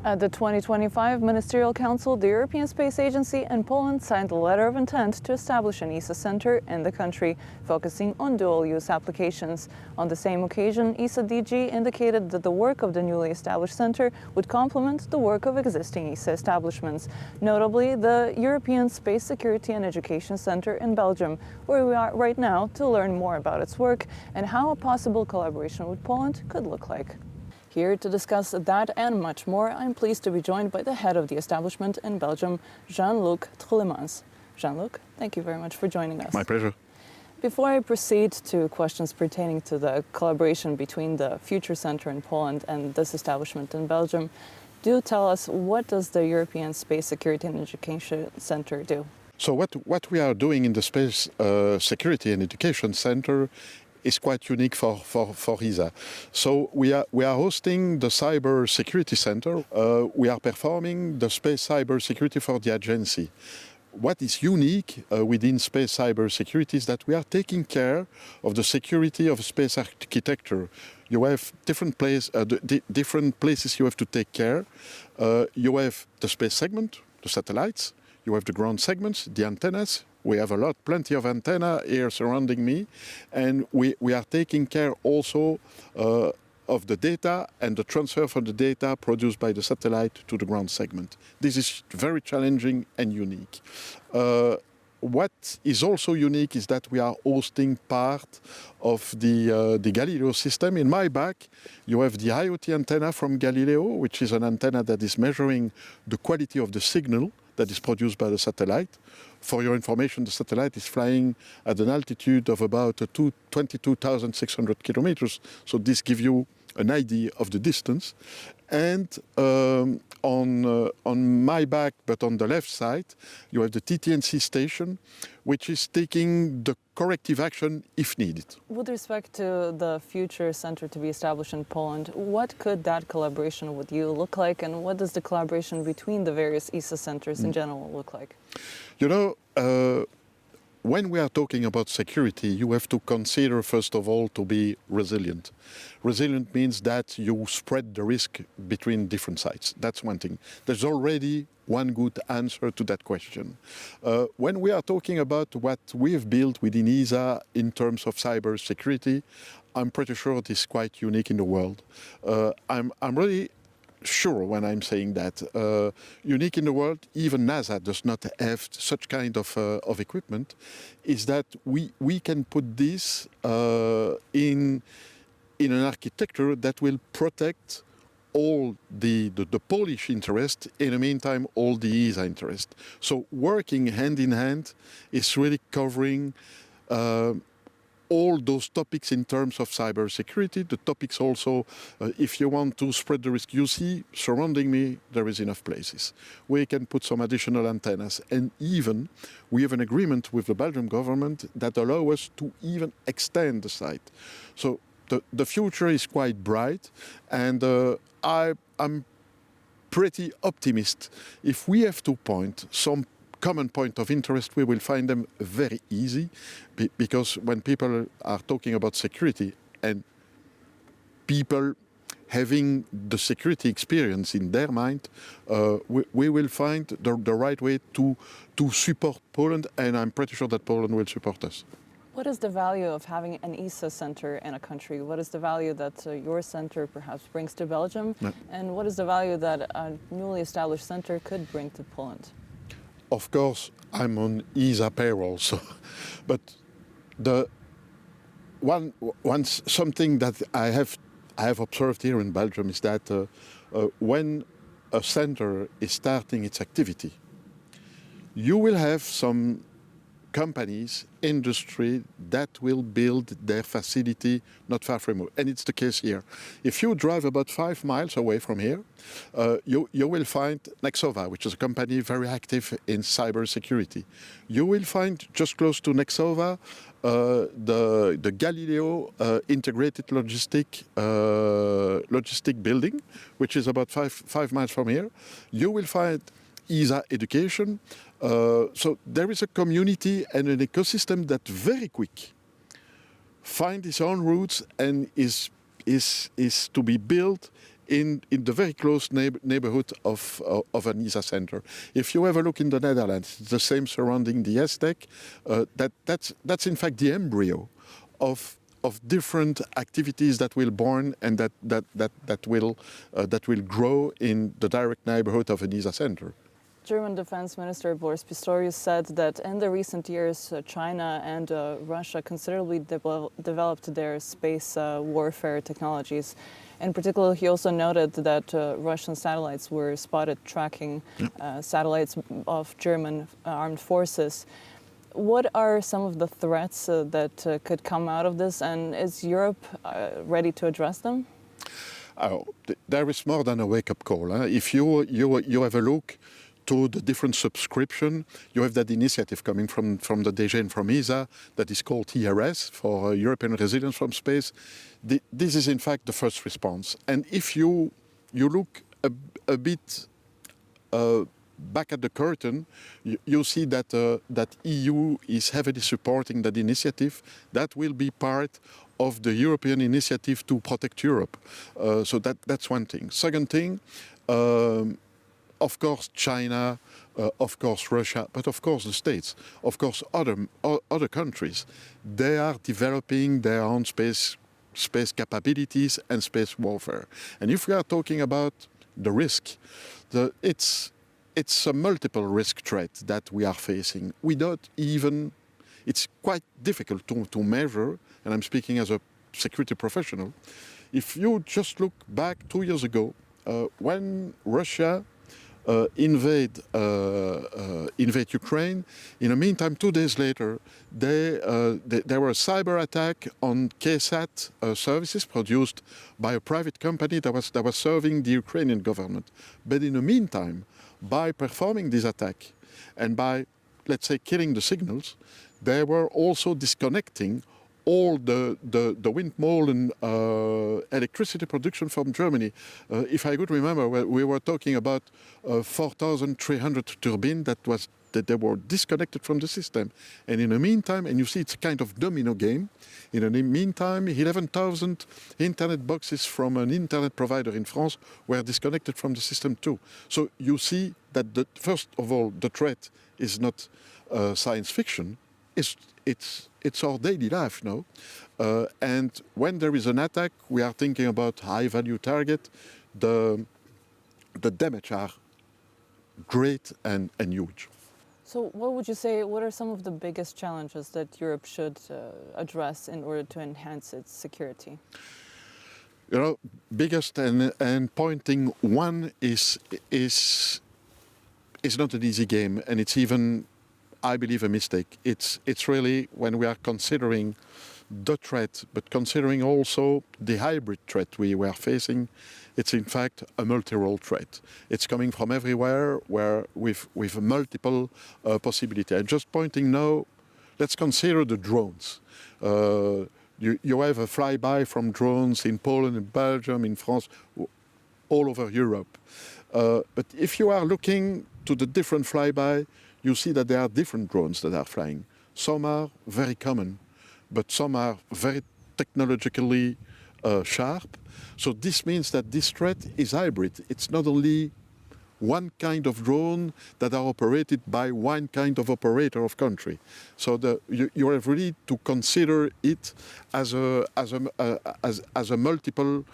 At the 2025 Ministerial Council, the European Space Agency and Poland signed a letter of intent to establish an ESA center in the country, focusing on dual-use applications. On the same occasion, ESA DG indicated that the work of the newly established center would complement the work of existing ESA establishments, notably the European Space Security and Education Center in Belgium, where we are right now to learn more about its work and how a possible collaboration with Poland could look like. Here to discuss that and much more, I'm pleased to be joined by the head of the establishment in Belgium, Jean-Luc Trullemans. Jean-Luc, thank you very much for joining us. My pleasure. Before I proceed to questions pertaining to the collaboration between the Future Center in Poland and this establishment in Belgium, do tell us, what does the European Space Security and Education Center do? So what we are doing in the Space Security and Education Center is quite unique for ESA. So we are hosting the Cyber Security Center. We are performing the space cyber security for the agency. What is unique within space cyber security is that we are taking care of the security of space architecture. You have different places you have to take care. You have the space segment, the satellites. You have the ground segments, the antennas. We have plenty of antenna here surrounding me, and we are taking care also of the data and the transfer of the data produced by the satellite to the ground segment. This is very challenging and unique. What is also unique is that we are hosting part of the Galileo system. In my back, you have the IoT antenna from Galileo, which is an antenna that is measuring the quality of the signal that is produced by the satellite. For your information, the satellite is flying at an altitude of about 22,600 kilometers. So this gives you an idea of the distance. And on my back, but on the left side, you have the TTNC station, which is taking the corrective action if needed. With respect to the future center to be established in Poland, what could that collaboration with you look like, and what does the collaboration between the various ESA centers in general look like? You know, when we are talking about security, you have to consider, first of all, to be resilient. Resilient means that you spread the risk between different sites. That's one thing. There's already one good answer to that question. When we are talking about what we've built within ESA in terms of cyber security, I'm pretty sure it is quite unique in the world. I'm really sure when I'm saying that. Unique in the world, even NASA does not have such kind of equipment, is that we can put this in an architecture that will protect all the Polish interest, in the meantime, all the ESA interest. So working hand in hand is really covering all those topics in terms of cybersecurity. The topics also, if you want to spread the risk, you see, surrounding me, there is enough places. We can put some additional antennas. And even, we have an agreement with the Belgian government that allows us to even extend the site. So the future is quite bright, and I'm pretty optimistic. If we have to point some common point of interest, we will find them very easy, because when people are talking about security and people having the security experience in their mind, we will find the right way to support Poland, and I'm pretty sure that Poland will support us. What is the value of having an ESA center in a country? What is the value that your center perhaps brings to Belgium? No. And what is the value that a newly established center could bring to Poland? Of course, I'm on ESA payroll, so, but something that I have observed here in Belgium is that when a center is starting its activity, you will have some companies, industry that will build their facility not far from you. And it's the case here. If you drive about 5 miles away from here, you will find Nexova, which is a company very active in cybersecurity. You will find just close to Nexova the Galileo integrated logistic building, which is about 5 miles from here. You will find ESA education. So there is a community and an ecosystem that very quick find its own roots and is to be built in the very close neighborhood of an ESA center. If you have a look in the Netherlands, it's the same surrounding the ESTEC. That's in fact the embryo of different activities that will born and that will grow in the direct neighborhood of an ESA center. German Defense Minister Boris Pistorius said that in the recent years, China and Russia considerably developed their space warfare technologies. In particular, he also noted that Russian satellites were spotted tracking satellites of German armed forces. What are some of the threats that could come out of this, and is Europe ready to address them? There is more than a wake-up call. If you have a look to the different subscription, you have that initiative coming from the DG and from ESA that is called ERS, for European Resilience from Space. This is in fact the first response. And if you look a bit back at the curtain, you see that EU is heavily supporting that initiative. That will be part of the European initiative to protect Europe. So that's one thing. Second thing, of course China, of course Russia, but of course the States, of course other countries. They are developing their own space capabilities and space warfare. And if we are talking about the risk, it's a multiple risk threat that we are facing. It's quite difficult to measure, and I'm speaking as a security professional. If you just look back 2 years ago, when Russia invade Ukraine. In the meantime, 2 days later, there were a cyber attack on KSAT services produced by a private company that was serving the Ukrainian government. But in the meantime, by performing this attack and by, let's say, killing the signals, they were also disconnecting all the windmill and electricity production from Germany. If I could remember, we were talking about 4,300 turbines that they were disconnected from the system. And in the meantime, and you see it's a kind of domino game, in the meantime, 11,000 internet boxes from an internet provider in France were disconnected from the system too. So you see that first of all, the threat is not science fiction, it's our daily life now. And when there is an attack, we are thinking about high-value target. The damage are great and huge. So what would you say, what are some of the biggest challenges that Europe should address in order to enhance its security? You know, biggest and pointing one is not an easy game, and it's even, I believe, a mistake. It's really when we are considering the threat, but considering also the hybrid threat we were facing, it's in fact a multi-role threat. It's coming from everywhere, where with multiple possibility. I'm just pointing now, let's consider the drones. You have a flyby from drones in Poland, in Belgium, in France, all over Europe. But if you are looking to the different flyby, you see that there are different drones that are flying. Some are very common, but some are very technologically sharp. So this means that this threat is hybrid. It's not only one kind of drone that are operated by one kind of operator of country. So you have really to consider it as a multi-role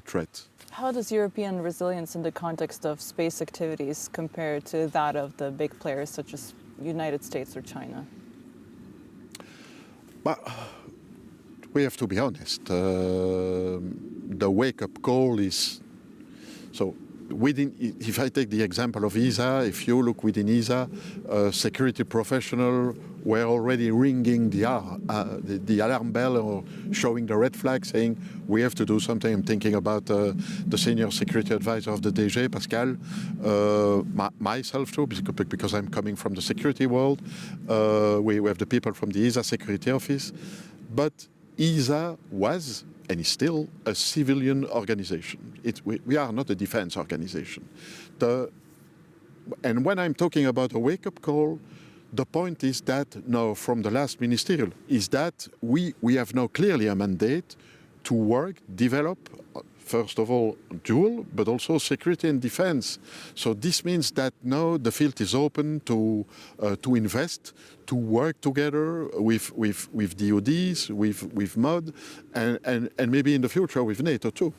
threat. How does European resilience in the context of space activities compare to that of the big players such as United States or China? But we have to be honest. The wake-up call is so. If I take the example of ESA, if you look within ESA, security professionals were already ringing the alarm bell or showing the red flag, saying we have to do something. I'm thinking about the senior security advisor of the DG, Pascal, myself too, because I'm coming from the security world. We have the people from the ESA security office, but ESA was and is still a civilian organization. We are not a defense organization. And when I'm talking about a wake-up call, the point is that now from the last ministerial is that we have now clearly a mandate to work, develop, first of all, dual, but also security and defense. So this means that now the field is open to invest, to work together with DODs, with MOD, and maybe in the future with NATO too.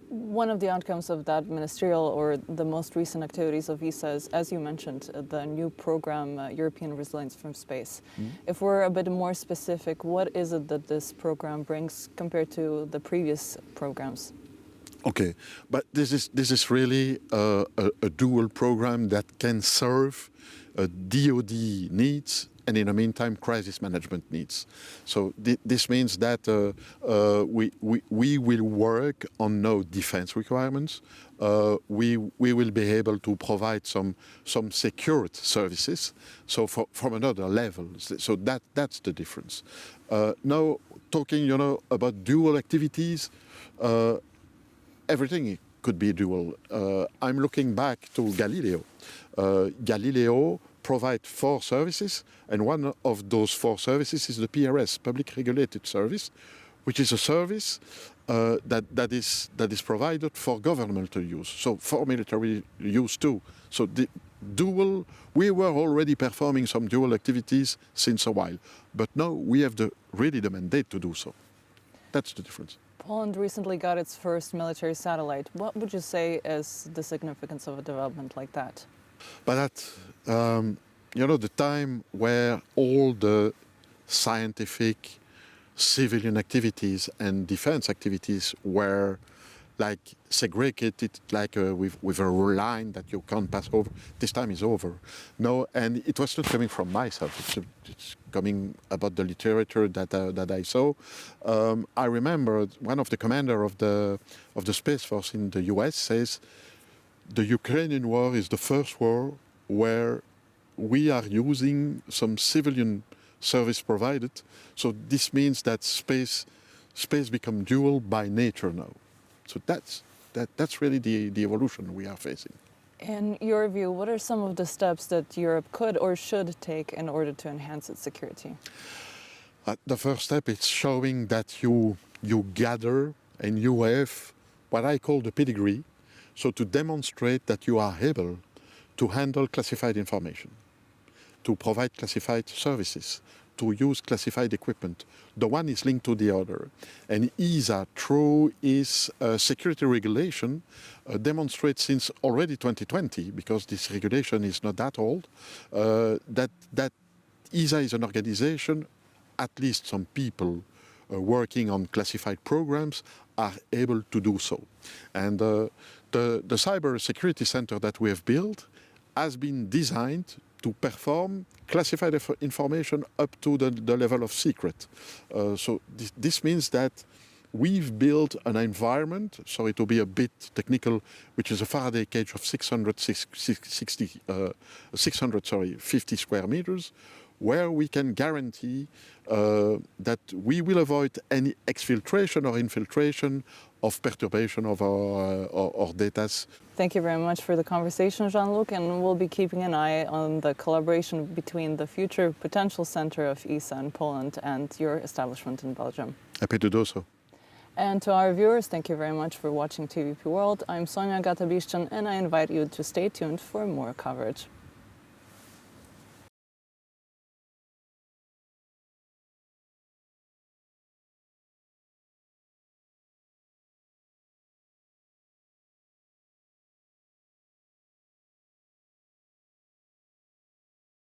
One of the outcomes of that ministerial or the most recent activities of ESA is, as you mentioned, the new program, European Resilience from Space. If we're a bit more specific, what is it that this program brings compared to the previous programs? Okay, but this is really a dual program that can serve DOD needs and in the meantime crisis management needs. So this means that we will work on no defense requirements. We will be able to provide some secured services, so from another level. So that's the difference. Now talking, about dual activities, everything could be dual. I'm looking back to Galileo. Galileo provide 4 services, and one of those 4 services is the PRS, Public Regulated Service, which is a service that is provided for governmental use, so for military use too. So the dual, we were already performing some dual activities since a while, but now we have really the mandate to do so. That's the difference. Poland recently got its first military satellite. What would you say is the significance of a development like that? But that, the time where all the scientific, civilian activities and defense activities were like segregated, like with a line that you can't pass over, this time is over. No, and it was not coming from myself. It's coming about the literature that I saw. I remember one of the commander of the Space Force in the US says, the Ukrainian war is the first war where we are using some civilian service provided. So this means that space become dual by nature now. So that's really the evolution we are facing. In your view, what are some of the steps that Europe could or should take in order to enhance its security? The first step is showing that you gather and you have what I call the pedigree. So to demonstrate that you are able to handle classified information, to provide classified services, to use classified equipment. The one is linked to the other. And ESA, through its security regulation, demonstrates since already 2020, because this regulation is not that old, that ESA is an organization, at least some people working on classified programs are able to do so. And the Cyber Security Center that we have built has been designed to perform classified information up to the level of secret. So this means that we've built an environment, sorry to be a bit technical, which is a Faraday cage of 50 square meters, where we can guarantee that we will avoid any exfiltration or infiltration of perturbation of our data. Thank you very much for the conversation, Jean-Luc, and we'll be keeping an eye on the collaboration between the future potential center of ESA in Poland and your establishment in Belgium. Happy to do so. And to our viewers, thank you very much for watching TVP World. I'm Sonia Gatabiszczan, and I invite you to stay tuned for more coverage.